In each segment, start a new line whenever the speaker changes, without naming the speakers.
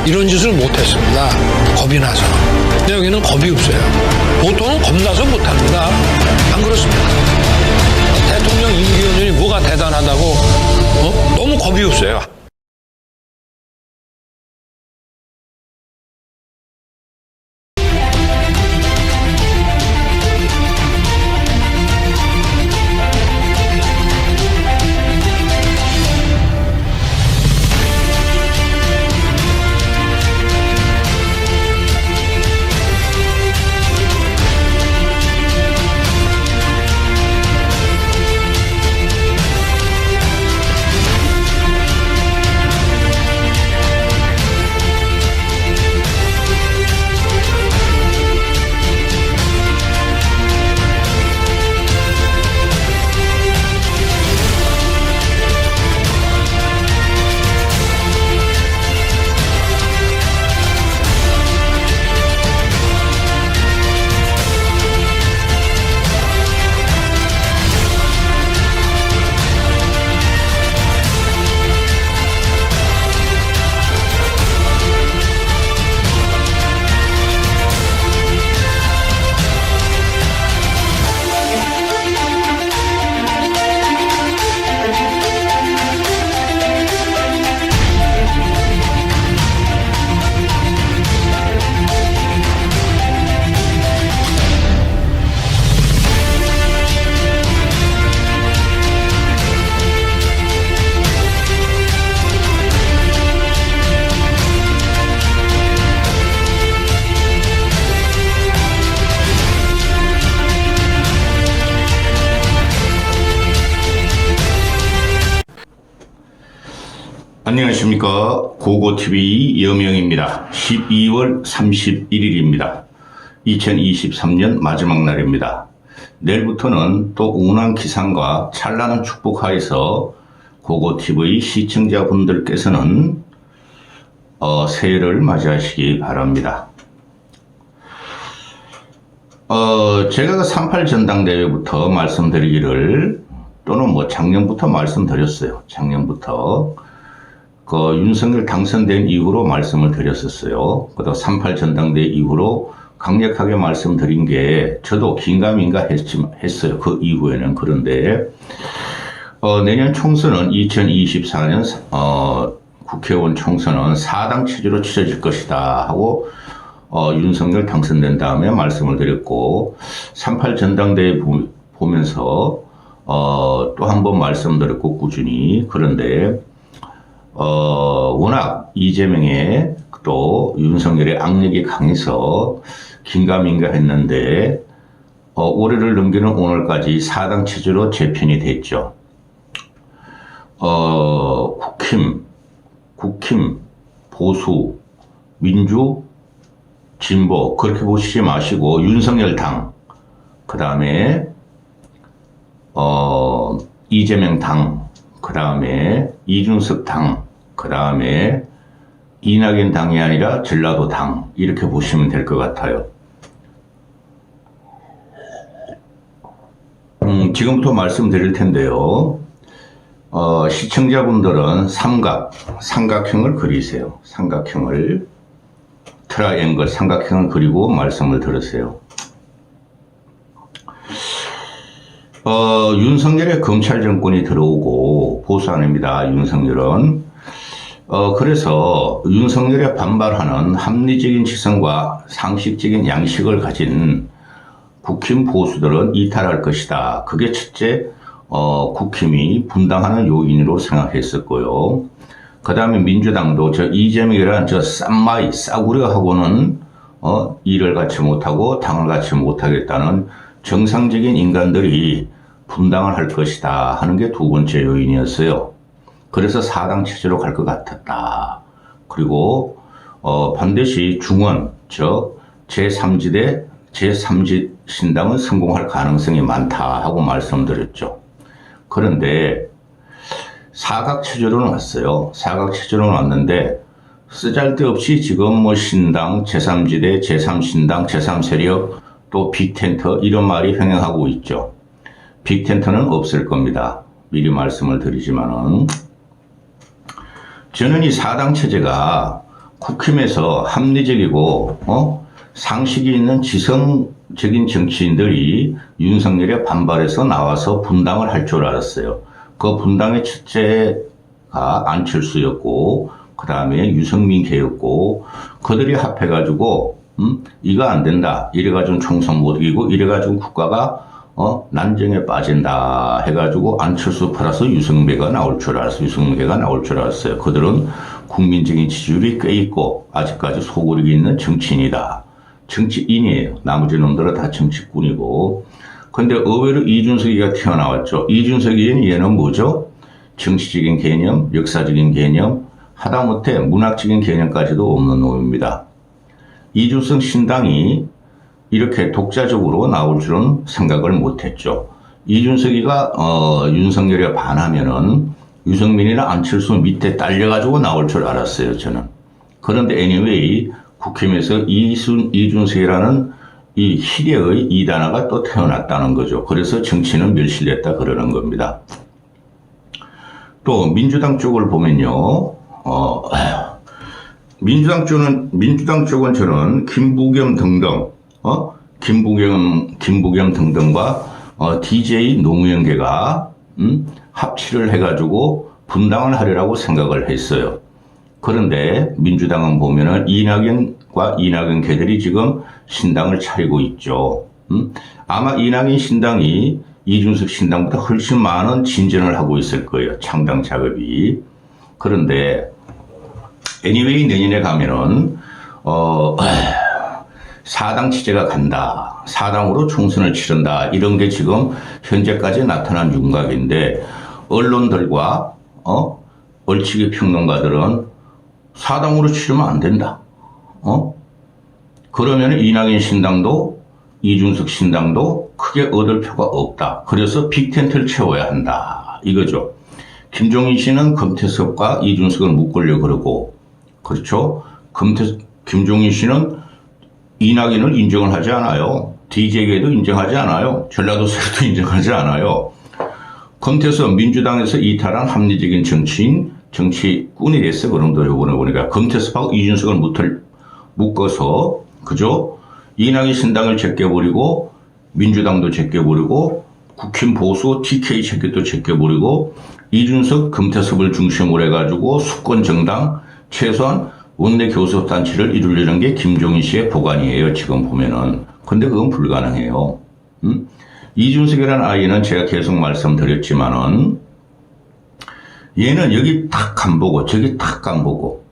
이런 짓을 못했습니다. 겁이 나서. 근데 여기는 겁이 없어요. 보통은 겁나서 못합니다. 안 그렇습니까? 대통령 임기연연이 뭐가 대단하다고 너무 겁이 없어요.
안녕하십니까. 고고TV 여명입니다. 12월 31일입니다. 2023년 마지막 날입니다. 내일부터는 또 운한 기상과 찬란한 축복 하에서 고고TV 시청자분들께서는 새해를 맞이하시기 바랍니다. 제가 38 전당대회부터 말씀드리기를, 또는 작년부터 말씀드렸어요. 작년부터 윤석열 당선된 이후로 말씀을 드렸었어요. 그다음 38 전당대회 이후로 강력하게 말씀드린 게, 저도 긴가민가 했어요. 그 이후에는. 그런데 내년 총선은 2024년 국회의원 총선은 4당 체제로 치러질 것이다 하고 윤석열 당선된 다음에 말씀을 드렸고, 38 전당대회 보면서 또 한 번 말씀드렸고 꾸준히. 그런데 워낙 이재명의 또 윤석열의 악력이 강해서 긴가민가 했는데, 올해를 넘기는 오늘까지 4당 체제로 재편이 됐죠. 국힘, 보수, 민주, 진보, 그렇게 보시지 마시고 윤석열 당, 그 다음에 이재명 당, 그 다음에 이준석 당, 그 다음에 이낙연 당이 아니라 전라도 당, 이렇게 보시면 될 것 같아요. 지금부터 말씀드릴 텐데요. 시청자분들은 삼각형을 그리세요. 삼각형을, 트라이앵글, 삼각형을 그리고 말씀을 들으세요. 윤석열의 검찰 정권이 들어오고, 보수 아닙니다. 윤석열은. 그래서 윤석열에 반발하는 합리적인 지성과 상식적인 양식을 가진 국힘 보수들은 이탈할 것이다. 그게 첫째, 국힘이 분당하는 요인으로 생각했었고요. 그 다음에 민주당도 이재명이라는 쌈마이, 싸구려하고는 일을 같이 못하고 당을 같이 못하겠다는 정상적인 인간들이 분당을 할 것이다 하는 게 두 번째 요인이었어요. 그래서 4당 체제로 갈 것 같았다. 그리고 반드시 중원, 제3지대, 제3지 신당은 성공할 가능성이 많다 하고 말씀드렸죠. 그런데 사각체제로는 왔어요. 사각체제로는 왔는데 쓰잘데없이 지금 신당, 제3지대, 제3신당, 제3세력, 또 빅텐트 이런 말이 횡행하고 있죠. 빅텐트는 없을 겁니다. 미리 말씀을 드리지만은, 저는 이 4당 체제가 국힘에서 합리적이고 상식이 있는 지성적인 정치인들이 윤석열에 반발해서 나와서 분당을 할 줄 알았어요. 그 분당의 첫째가 안철수였고 그 다음에 유승민 개였고 그들이 합해가지고 이거 안 된다 이래가지고 총선 못 이기고 이래가지고 국가가 난정에 빠진다 해가지고 안철수 플러스 유승민계가 나올 줄 알았어요. 그들은 국민적인 지지율이 꽤 있고 아직까지 소굴이 있는 정치인이다. 정치인이에요. 나머지 놈들은 다 정치꾼이고. 근데 의외로 이준석이가 튀어나왔죠. 이준석이는 얘는 뭐죠? 정치적인 개념, 역사적인 개념, 하다못해 문학적인 개념까지도 없는 놈입니다. 이준석 신당이 이렇게 독자적으로 나올 줄은 생각을 못했죠. 이준석이가 윤석열에 반하면은 유승민이나 안철수 밑에 딸려가지고 나올 줄 알았어요, 저는. 그런데 anyway 국힘에서 이준석이라는 이 희대의 이단아가 또 태어났다는 거죠. 그래서 정치는 멸실됐다 그러는 겁니다. 또 민주당 쪽을 보면요. 민주당 쪽은 저는 김부겸 등등과 DJ 노무현계가 합치를 해가지고 분당을 하려고 생각을 했어요. 그런데 민주당은 보면은 이낙연과 이낙연계들이 지금 신당을 차리고 있죠. 아마 이낙연 신당이 이준석 신당보다 훨씬 많은 진전을 하고 있을 거예요. 창당 작업이. 그런데 anyway 내년에 가면은 4당 체제가 간다. 4당으로 총선을 치른다. 이런 게 지금 현재까지 나타난 윤곽인데 언론들과 얼치기 평론가들은 4당으로 치르면 안 된다. 그러면 이낙연 신당도 이준석 신당도 크게 얻을 표가 없다. 그래서 빅텐트를 채워야 한다. 이거죠. 김종인 씨는 금태섭과 이준석을 묶으려고 그러고, 그렇죠? 김종인 씨는 이낙연을 인정을 하지 않아요. DJ계도 인정하지 않아요. 전라도에서도 인정하지 않아요. 금태섭 민주당에서 이탈한 합리적인 정치꾼이 됐어. 그럼도 요번에 보니까 금태섭하고 이준석을 묶어서, 그죠? 이낙연 신당을 제껴버리고, 민주당도 제껴버리고, 국힘 보수 TK 체계도 제껴버리고, 이준석, 금태섭을 중심으로 해가지고 수권 정당, 최소한 원내 교섭단체를 이루려는 게 김종인 씨의 보관이에요. 지금 보면은. 근데 그건 불가능해요. 이준석이라는 아이는 제가 계속 말씀드렸지만은 얘는 여기 탁 안 보고 저기 탁 안 보고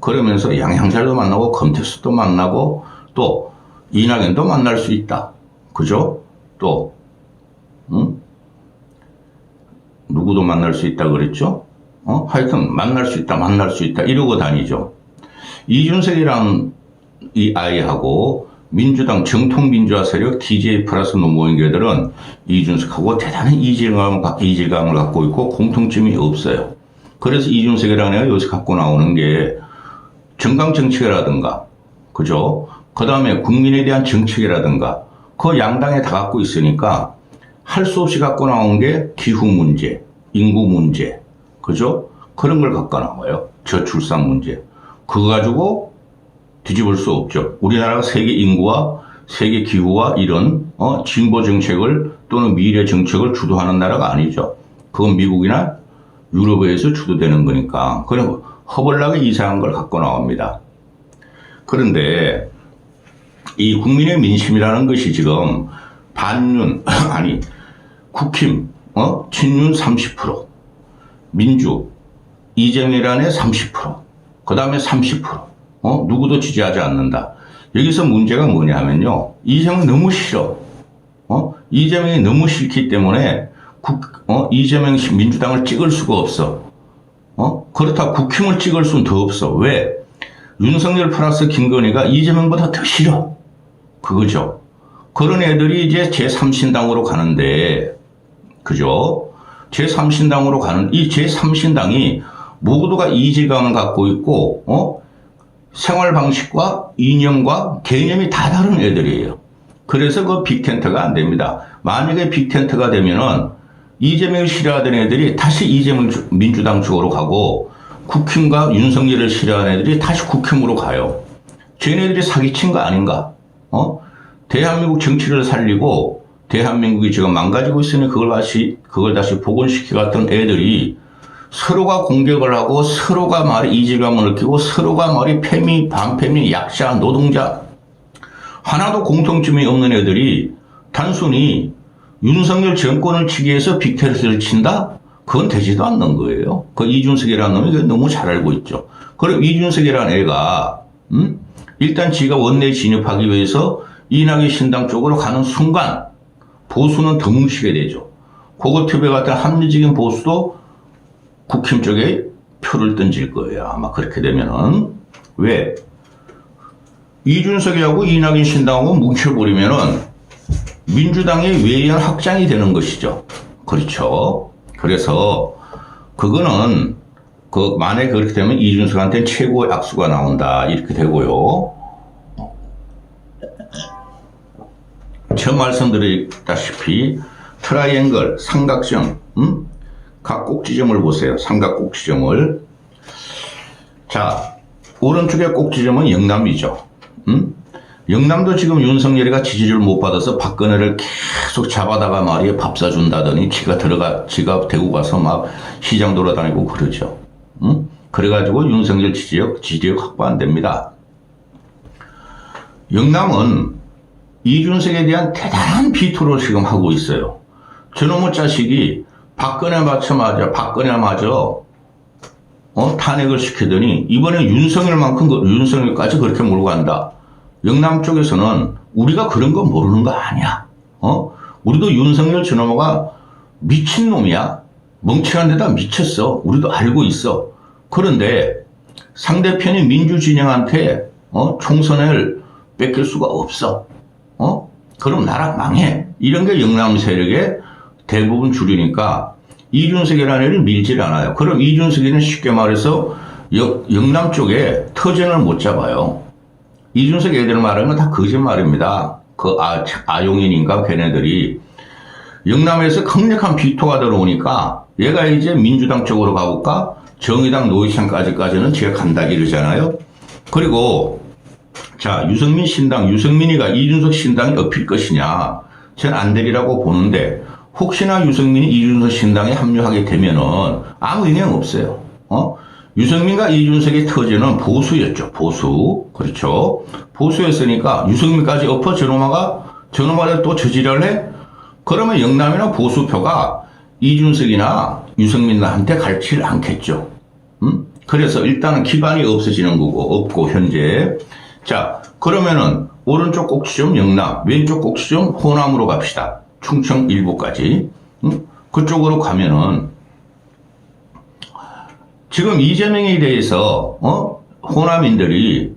그러면서 양향잘도 만나고 금태섭도 만나고 또 이낙연도 만날 수 있다. 그죠? 또 누구도 만날 수 있다 그랬죠? 하여튼 만날 수 있다 이러고 다니죠. 이준석이랑 이 아이하고 민주당 정통민주화 세력 DJ 플러스 노무현계들은 이준석하고 대단한 이질감을 갖고 있고 공통점이 없어요. 그래서 이준석이라는 애가 요새 갖고 나오는 게 정강정책이라든가, 그죠? 그 다음에 국민에 대한 정책이라든가, 그 양당에 다 갖고 있으니까 할 수 없이 갖고 나온 게 기후 문제, 인구 문제, 그죠? 그런 걸 갖고 나와요. 저출산 문제. 그거 가지고 뒤집을 수 없죠. 우리나라가 세계 인구와 세계 기후와 이런 진보 정책을 또는 미래 정책을 주도하는 나라가 아니죠. 그건 미국이나 유럽에서 주도되는 거니까. 그냥 허벌나게 이상한 걸 갖고 나옵니다. 그런데 이 국민의 민심이라는 것이 지금 반윤 아니 국힘 친윤 30%, 민주 이재명이라는 30%, 그 다음에 30%. 누구도 지지하지 않는다. 여기서 문제가 뭐냐면요. 이재명이 너무 싫어. 이재명이 너무 싫기 때문에 이재명 민주당을 찍을 수가 없어. 그렇다고 국힘을 찍을 수는 더 없어. 왜? 윤석열 플러스 김건희가 이재명보다 더 싫어. 그거죠. 그런 애들이 이제 제3신당으로 가는데, 그죠? 제3신당으로 가는 이 제3신당이 모두가 이질감을 갖고 있고, 생활 방식과 이념과 개념이 다 다른 애들이에요. 그래서 그 빅텐트가 안 됩니다. 만약에 빅텐트가 되면은 이재명을 싫어하던 애들이 다시 이재명 민주당 쪽으로 가고 국힘과 윤석열을 싫어하는 애들이 다시 국힘으로 가요. 쟤네들이 사기친 거 아닌가? 대한민국 정치를 살리고 대한민국이 지금 망가지고 있으니 그걸 다시 복원시키 같은 애들이 서로가 공격을 하고 서로가 말이 이질감을 느끼고 서로가 말이 패미, 반패미, 약자, 노동자 하나도 공통점이 없는 애들이 단순히 윤석열 정권을 치기 위해서 빅테스트를 친다? 그건 되지도 않는 거예요. 그 이준석이라는 놈이 너무 잘 알고 있죠. 그럼 이준석이라는 애가 일단 지가 원내에 진입하기 위해서 이낙연 신당 쪽으로 가는 순간 보수는 더 뭉치게 되죠. 고거튜브 같은 합리적인 보수도 국힘 쪽에 표를 던질 거예요. 아마 그렇게 되면은. 왜? 이준석이하고 이낙연 신당하고 뭉쳐버리면은 민주당의 외연 확장이 되는 것이죠. 그렇죠. 그래서 그거는 만약에 그렇게 되면 이준석한테는 최고의 악수가 나온다. 이렇게 되고요. 처음 말씀드렸다시피 트라이앵글, 삼각형, 각 꼭지점을 보세요. 삼각 꼭지점을. 자, 오른쪽의 꼭지점은 영남이죠. 영남도 지금 윤석열이가 지지를 못 받아서 박근혜를 계속 잡아다가 말이에요. 밥 사준다더니 지가 대구 가서 막 시장 돌아다니고 그러죠. 그래가지고 윤석열 지지력 확보 안 됩니다. 영남은 이준석에 대한 대단한 비토를 지금 하고 있어요. 저놈의 자식이 박근혜마저 탄핵을 시키더니 이번에 윤석열까지 그렇게 몰고 간다. 영남 쪽에서는 우리가 그런 거 모르는 거 아니야. 우리도 윤석열 저놈아가 미친놈이야. 멍청한 데다 미쳤어. 우리도 알고 있어. 그런데 상대편이 민주진영한테 총선을 뺏길 수가 없어. 그럼 나라 망해. 이런 게 영남 세력의 대부분 주류니까 이준석이라는 애를 밀질 않아요. 그럼 이준석이는 쉽게 말해서 영남 쪽에 터전을 못 잡아요. 이준석 애들 말하는 건 다 거짓말입니다. 그 아용인인가 걔네들이 영남에서 강력한 비토가 들어오니까 얘가 이제 민주당 쪽으로 가볼까? 정의당 노회찬까지는 제가 간다 이러잖아요. 그리고 자, 유승민이가 이준석 신당에 엎힐 것이냐? 저는 안 되리라고 보는데 혹시나 유승민이 이준석 신당에 합류하게 되면은 아무 영향 없어요. 유승민과 이준석의 터전은 보수였죠. 보수. 그렇죠. 보수였으니까 유승민까지 엎어 저놈아가 또 저지랄 해? 그러면 영남이나 보수표가 이준석이나 유승민한테 갈지를 않겠죠. 그래서 일단은 기반이 없고 현재. 자, 그러면은 오른쪽 꼭지점 영남, 왼쪽 꼭지점 호남으로 갑시다. 충청 일부까지. 그쪽으로 가면은 지금 이재명에 대해서 호남인들이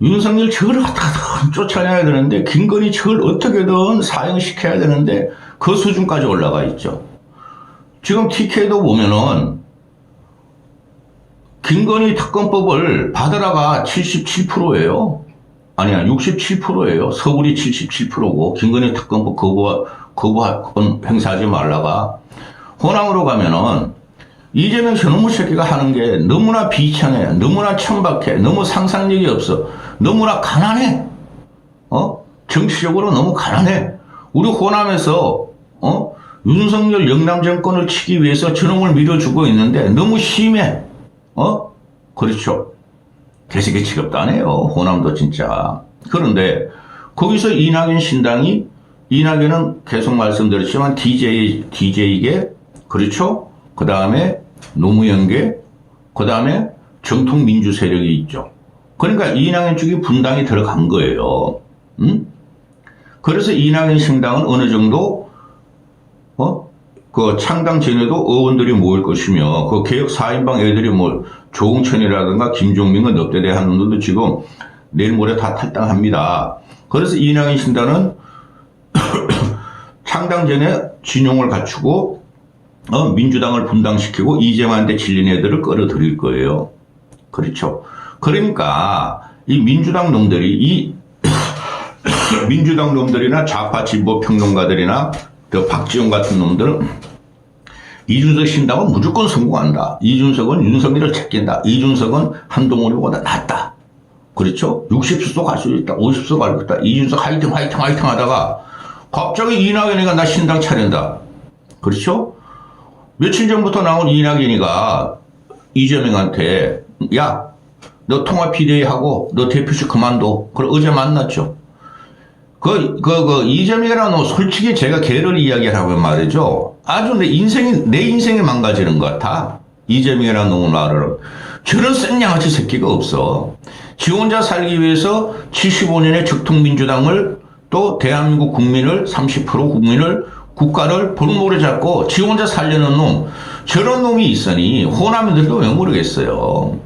윤석열 저걸 갖다가 쫓아내야 되는데 김건희 저걸 어떻게든 사형시켜야 되는데 그 수준까지 올라가 있죠. 지금 TK도 보면은 김건희 특검법을 받으라가 77%예요. 아니야, 67%예요. 서울이 77%고 김건희 특검법 거부권 행사하지 말라가. 호남으로 가면은 이재명 저놈의 새끼가 하는 게 너무나 비참해, 너무나 천박해, 너무 상상력이 없어, 너무나 가난해. 정치적으로 너무 가난해. 우리 호남에서 윤석열 영남 정권을 치기 위해서 저놈을 밀어주고 있는데 너무 심해. 그렇죠. 개새끼 취급도 안 해요. 호남도 진짜. 그런데 거기서 이낙연은 계속 말씀드렸지만 DJ계, 그렇죠? 그 다음에 노무현계, 그 다음에 정통 민주 세력이 있죠. 그러니까 이낙연 쪽이 분당이 들어간 거예요. 그래서 이낙연 신당은 어느 정도, 그 창당 전에도 의원들이 모일 것이며, 그 개혁 4인방 애들이 조홍천이라든가 김종민과 넙대대 하는 놈들도 지금 내일 모레 다 탈당합니다. 그래서 이낙연 신당은 창당 전에 진용을 갖추고, 민주당을 분당시키고 이재명한테 질린 애들을 끌어들일 거예요. 그렇죠. 그러니까 이 민주당 놈들이 민주당 놈들이나 좌파 진보 평론가들이나 그 박지원 같은 놈들은 이준석 신당은 무조건 성공한다. 이준석은 윤석열을 제낀다. 이준석은 한동훈보다 낫다. 그렇죠? 60수 갈 수 있다. 50수 갈 수 있다. 이준석 화이팅 화이팅 화이팅 하다가 갑자기 이낙연이가 나 신당 차린다. 그렇죠? 며칠 전부터 나온 이낙연이가 이재명한테 야, 너 통합 비대위하고 너 대표직 그만둬. 그걸 어제 만났죠. 이재명이라는 놈 솔직히 제가 걔를 이야기하면 말이죠. 아주 내 인생이 망가지는 것 같아. 이재명이라는 놈을 말을. 저런 쌩냥아치 새끼가 없어. 지 혼자 살기 위해서 75년의 적통민주당을 또 대한민국 국민을 30% 국민을 국가를 볼모로 잡고 지 혼자 살려는 놈. 저런 놈이 있으니 호남인들도 왜 모르겠어요.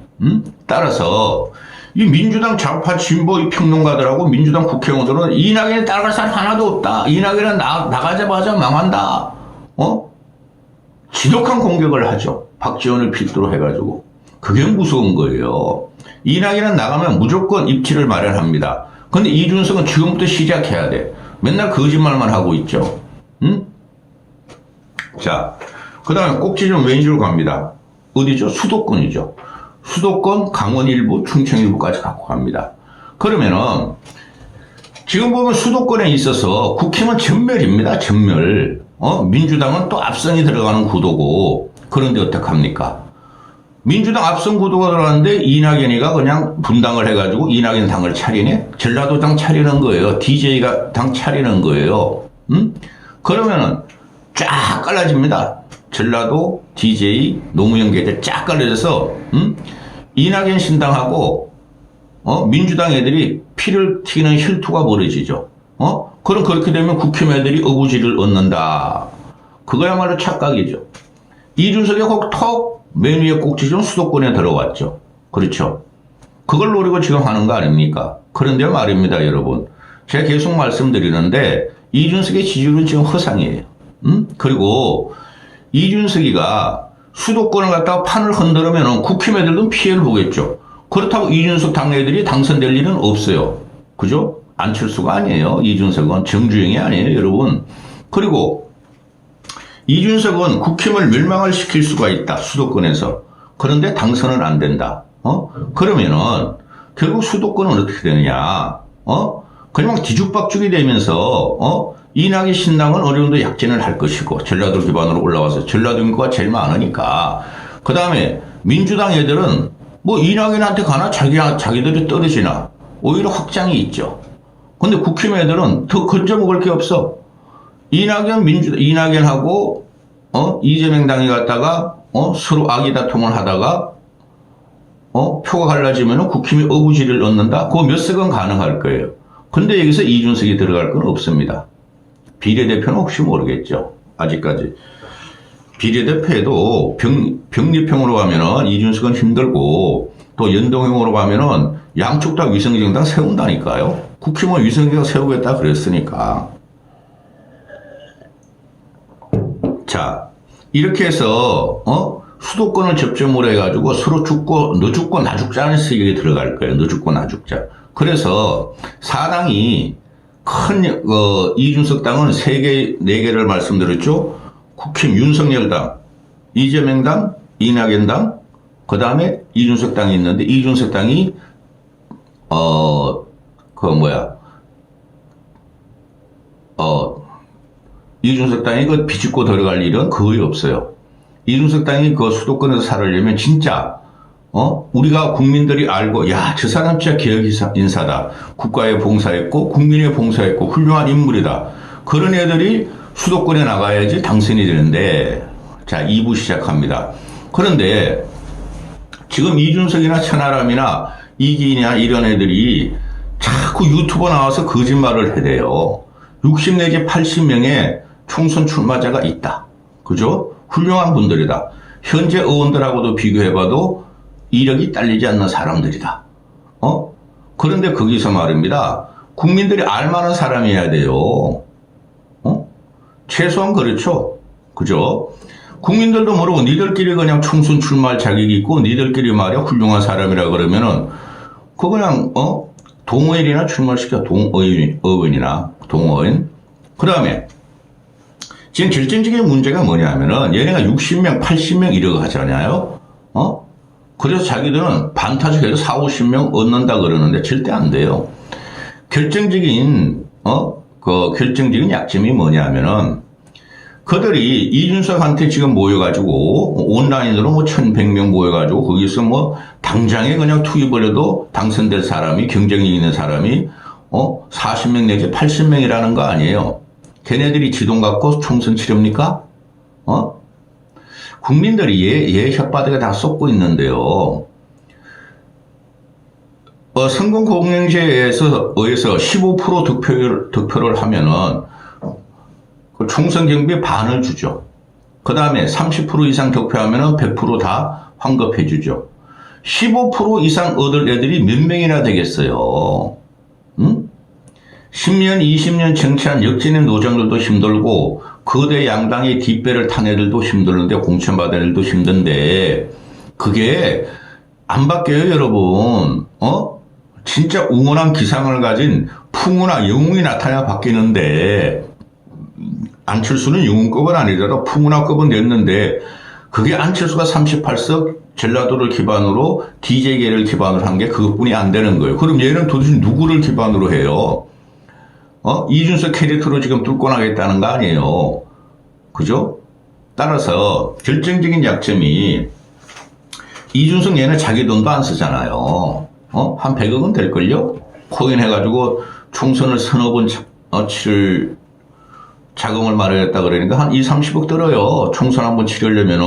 따라서 이 민주당 좌파 진보 이 평론가들하고 민주당 국회의원들은 이낙연에 따라갈 사람 하나도 없다. 이낙연은 나가자마자 망한다. 지독한 공격을 하죠. 박지원을 필두로 해가지고. 그게 무서운 거예요. 이낙연은 나가면 무조건 입지를 마련합니다. 근데 이준석은 지금부터 시작해야 돼. 맨날 거짓말만 하고 있죠. 자, 그 다음에 꼭지 좀 왼쪽으로 갑니다. 어디죠? 수도권이죠. 수도권, 강원 일부, 충청 일부까지 갖고 갑니다. 그러면은 지금 보면 수도권에 있어서 국힘은 전멸입니다. 전멸. 민주당은 또 압승이 들어가는 구도고 그런데 어떡합니까? 민주당 압승 구도가 들어가는데 이낙연이가 그냥 분당을 해가지고 이낙연 당을 차리네? 전라도 당 차리는 거예요. DJ가 당 차리는 거예요. 그러면은 쫙 갈라집니다. 전라도, DJ, 노무현 계들 쫙 갈라져서 이낙연 신당하고 민주당 애들이 피를 튀기는 혈투가 벌어지죠. 그럼 그렇게 되면 국힘 애들이 어부지를 얻는다. 그거야말로 착각이죠. 이준석이 톡 맨 위에 꼭지 좀 수도권에 들어왔죠. 그렇죠. 그걸 노리고 지금 하는 거 아닙니까? 그런데 말입니다, 여러분. 제가 계속 말씀드리는데 이준석의 지지율은 지금 허상이에요. 그리고 이준석이가 수도권을 갖다가 판을 흔들으면 국힘 애들도 피해를 보겠죠. 그렇다고 이준석 당내들이 당선될 일은 없어요. 그죠? 안철수가 아니에요. 이준석은 정주영이 아니에요, 여러분. 그리고 이준석은 국힘을 멸망을 시킬 수가 있다. 수도권에서. 그런데 당선은 안 된다. 그러면은 결국 수도권은 어떻게 되느냐? 그냥 뒤죽박죽이 되면서 이낙연 신당은 어느 정도 약진을 할 것이고 전라도 기반으로 올라와서 전라도 인구가 제일 많으니까 그 다음에 민주당 애들은 뭐 이낙연한테 가나 자기들이 떨어지나 오히려 확장이 있죠. 근데 국힘 애들은 더 건져먹을 게 없어. 이낙연하고 이재명 당이 갔다가 서로 아기다툼을 하다가 표가 갈라지면 국힘이 어부지를 얻는다. 그거 몇 석은 가능할 거예요. 근데 여기서 이준석이 들어갈 건 없습니다. 비례대표는 혹시 모르겠죠. 아직까지. 비례대표에도 병립형으로 가면은 이준석은 힘들고 또 연동형으로 가면은 양쪽 다 위성정당 세운다니까요. 국힘은 위성정당 세우겠다 그랬으니까. 자, 이렇게 해서 수도권을 접점으로 해가지고 서로 죽고 너 죽고 나 죽자는 식이 들어갈 거예요. 너 죽고 나 죽자. 그래서 사당이 큰 이준석 당은 4개를 말씀드렸죠. 국힘 윤석열당, 이재명당, 이낙연당, 그 다음에 이준석 당이 있는데 이준석 당이 이준석 당이 그 비집고 들어갈 일은 거의 없어요. 이준석 당이 그 수도권에서 살으려면 진짜 우리가 국민들이 알고 야, 저 사람 진짜 개혁 인사다. 국가에 봉사했고 국민에 봉사했고 훌륭한 인물이다. 그런 애들이 수도권에 나가야지 당선이 되는데 자 2부 시작합니다. 그런데 지금 이준석이나 천하람이나 이기인이나 이런 애들이 자꾸 유튜버 나와서 거짓말을 해대요. 60 내지 80명의 총선 출마자가 있다. 그죠? 훌륭한 분들이다. 현재 의원들하고도 비교해봐도 이력이 딸리지 않는 사람들이다. 그런데 거기서 말입니다. 국민들이 알만한 사람이어야 돼요. 최소한 그렇죠. 그죠? 국민들도 모르고 니들끼리 그냥 총선 출마할 자격이 있고 니들끼리 말이야 훌륭한 사람이라 그러면은 그거 그냥 동의원이나 출마시켜. 동의원이나 동의원. 그 다음에 지금 결정적인 문제가 뭐냐면은 얘네가 60명, 80명 이러고 하잖아요. 그래서 자기들은 반타작해서 4, 50명 얻는다 그러는데 절대 안 돼요. 결정적인 결정적인 약점이 뭐냐면은 그들이 이준석한테 지금 모여가지고 온라인으로 뭐 1,100명 모여가지고 거기서 뭐 당장에 그냥 투입을 해도 당선될 사람이 경쟁력 있는 사람이 40명 내지 80명이라는 거 아니에요. 걔네들이 지동 갖고 총선 치릅니까? 국민들이 얘 혓바닥에 다 쏟고 있는데요. 선거 공영제에서 15% 득표를 하면은 그 총선 경비에 반을 주죠. 그 다음에 30% 이상 득표하면은 100% 다 환급해 주죠. 15% 이상 얻을 애들이 몇 명이나 되겠어요. 10년, 20년 정치한 역진의 노정들도 힘들고 거대 양당의 뒷배를 탄 애들도 힘들는데 공천받은 애들도 힘든데 그게 안 바뀌어요, 여러분. 진짜 웅원한 기상을 가진 풍우나 영웅이 나타나 바뀌는데 안철수는 영웅급은 아니더라도 풍우나급은 됐는데 그게 안철수가 38석 전라도를 기반으로 DJ계를 기반으로 한 게 그것뿐이 안 되는 거예요. 그럼 얘는 도대체 누구를 기반으로 해요? 이준석 캐릭터로 지금 뚫고 나겠다는 거 아니에요. 그죠? 따라서 결정적인 약점이 이준석 얘는 자기 돈도 안 쓰잖아요. 한 100억은 될걸요? 코인 해가지고 총선을 서너 번 치를 자금을 마련했다 그러니까 한 2, 30억 들어요. 총선 한번 치르려면은.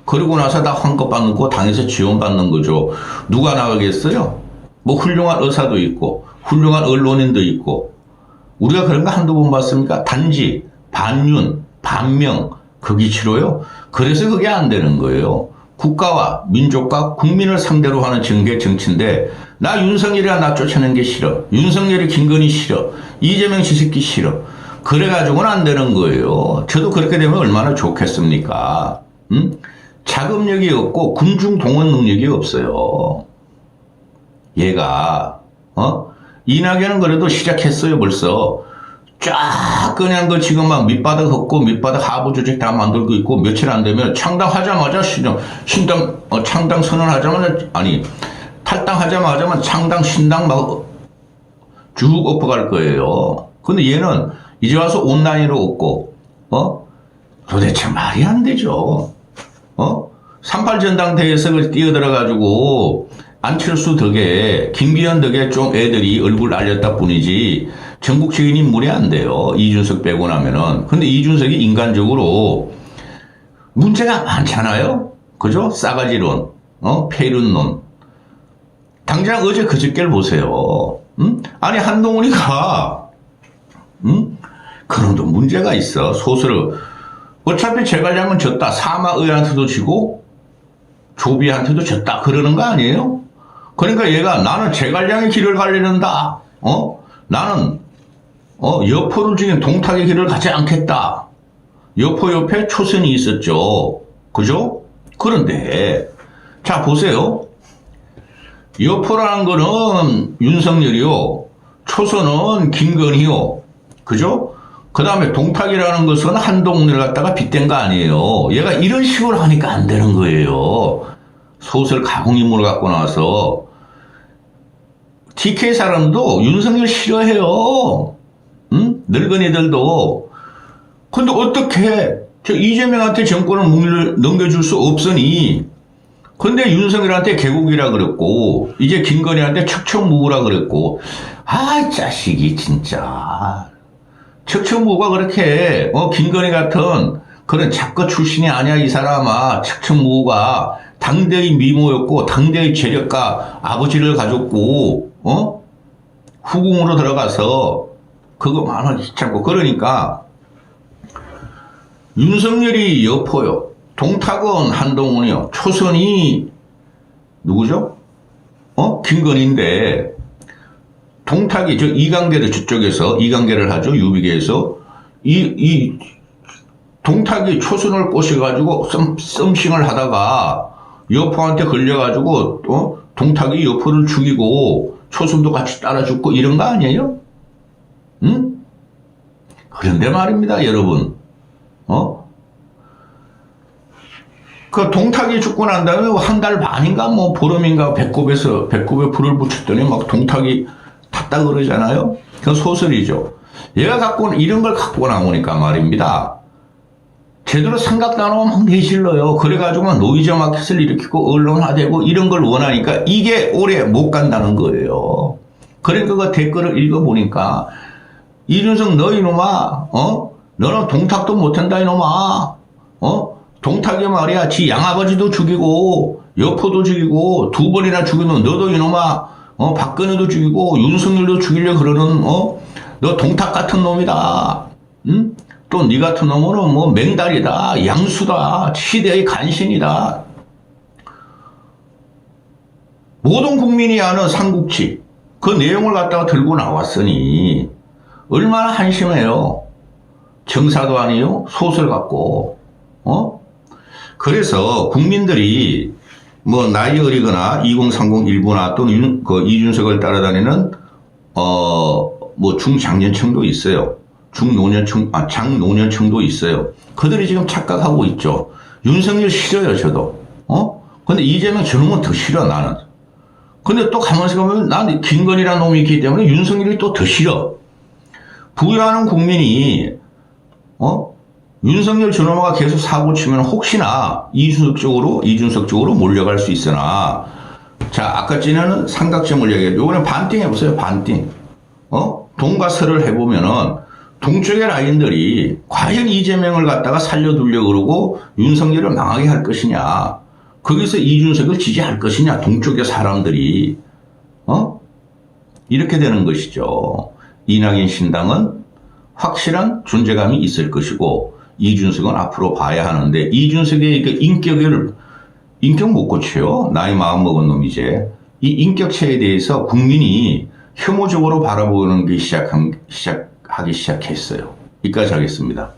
그러고 나서 다 환급 받는 거 당에서 지원받는 거죠. 누가 나가겠어요? 뭐 훌륭한 의사도 있고 훌륭한 언론인도 있고 우리가 그런 거 한두 번 봤습니까? 단지 반윤, 반명 그게 치료요. 그래서 그게 안 되는 거예요. 국가와 민족과 국민을 상대로 하는 정계 정치인데 나 윤석열이라 나 쫓아내는 게 싫어. 윤석열이 김건희 싫어. 이재명 지새끼 싫어. 그래가지고는 안 되는 거예요. 저도 그렇게 되면 얼마나 좋겠습니까? 자금력이 없고 군중 동원 능력이 없어요. 얘가 이낙연은 그래도 시작했어요 벌써. 쫙 그냥 그 지금 막 밑바닥 걷고 밑바닥 하부 조직 다 만들고 있고 며칠 안 되면 창당하자마자 창당 선언하자마자 아니 탈당하자마자 창당 신당 막 쭉 엎어갈 거예요. 근데 얘는 이제 와서 온라인으로 없고 도대체 말이 안 되죠. 38 전당대회에서 뛰어들어가지고 안철수 덕에 김기현 덕에 좀 애들이 얼굴 알렸다 뿐이지 전국적인 인물이 안 돼요. 이준석 빼고 나면은. 근데 이준석이 인간적으로 문제가 많잖아요. 그죠? 싸가지론, 폐륜론. 당장 어제 그저께를 보세요. 아니 한동훈이가 그런도 문제가 있어. 소설을 어차피 제갈량은 졌다. 사마의한테도 지고 조비한테도 졌다. 그러는 거 아니에요? 그러니까 얘가 나는 제갈량의 길을 가려는다. 나는 여포를 죽인 동탁의 길을 가지 않겠다. 여포 옆에 초선이 있었죠. 그죠? 그런데 자 보세요. 여포라는 거는 윤석열이요. 초선은 김건희요. 그죠? 그 다음에 동탁이라는 것은 한동훈을 갖다가 빗댄 거 아니에요. 얘가 이런 식으로 하니까 안 되는 거예요. 소설 가공인물을 갖고 나와서 TK 사람도 윤석열 싫어해요. 늙은이들도. 근데 어떻게 저 이재명한테 정권을 넘겨줄 수 없으니 근데 윤석열한테 개국이라 그랬고 이제 김건희한테 척척무구라 그랬고 아 자식이 진짜 척척무구가 그렇게 김건희 같은 그런 작가 출신이 아니야 이 사람아. 척척무구가 당대의 미모였고 당대의 재력가 아버지를 가졌고 후궁으로 들어가서 그거 많아 귀찮고 그러니까 윤석열이 여포요. 동탁은 한동훈이요. 초선이 누구죠? 김건희인데 동탁이 저 이강계를 저쪽에서 이강계를 하죠. 유비계에서 이 동탁이 초선을 꼬셔가지고 썸씽을 하다가 여포한테 걸려가지고 동탁이 여포를 죽이고 초선도 같이 따라 죽고 이런 거 아니에요? 그런데 말입니다, 여러분. 그 동탁이 죽고 난 다음에 한 달 반인가 뭐 보름인가 배꼽에 불을 붙였더니 막 동탁이 탔다 그러잖아요. 그 소설이죠. 얘가 이런 걸 갖고 나오니까 말입니다. 제대로 생각도 안 하고 막 내실러요. 그래가지고 막 노이즈 마켓을 일으키고 언론화되고 이런 걸 원하니까 이게 오래 못 간다는 거예요. 그러니까 그 댓글을 읽어보니까 이준석 너 이놈아, 너는 동탁도 못한다 이놈아, 동탁이 말이야 지 양아버지도 죽이고 여포도 죽이고 두 번이나 죽이는 너도 이놈아, 박근혜도 죽이고 윤석열도 죽이려 그러는 너 동탁 같은 놈이다. 응? 또 네 같은 놈은 뭐 맹달이다, 양수다, 시대의 간신이다. 모든 국민이 아는 삼국지 그 내용을 갖다가 들고 나왔으니 얼마나 한심해요. 정사도 아니요 소설 같고. 그래서 국민들이 뭐 나이 어리거나 2030 일부나 또는 이준석을 따라다니는 뭐 중장년층도 있어요. 장노년층도 있어요. 그들이 지금 착각하고 있죠. 윤석열 싫어요, 저도. 근데 이재명 저놈은 더 싫어, 나는. 근데 또 가만히 생각하면 난 김건희라는 놈이 있기 때문에 윤석열이 또 더 싫어. 부유하는 국민이, 윤석열 저놈아가 계속 사고 치면 혹시나 이준석 쪽으로 몰려갈 수 있으나, 자, 아까 전에는 삼각점을 얘기해요. 요번에 반띵 해보세요, 반띵. 동과 서를 해보면은, 동쪽의 라인들이 과연 이재명을 갖다가 살려두려고 그러고 윤석열을 망하게 할 것이냐. 거기서 이준석을 지지할 것이냐. 동쪽의 사람들이. 이렇게 되는 것이죠. 이낙연 신당은 확실한 존재감이 있을 것이고 이준석은 앞으로 봐야 하는데 이준석의 그 인격 못 고쳐요. 나이 마음 먹은 놈이제. 이 인격체에 대해서 국민이 혐오적으로 바라보는 게 시작하기 시작했어요. 여기까지 하겠습니다.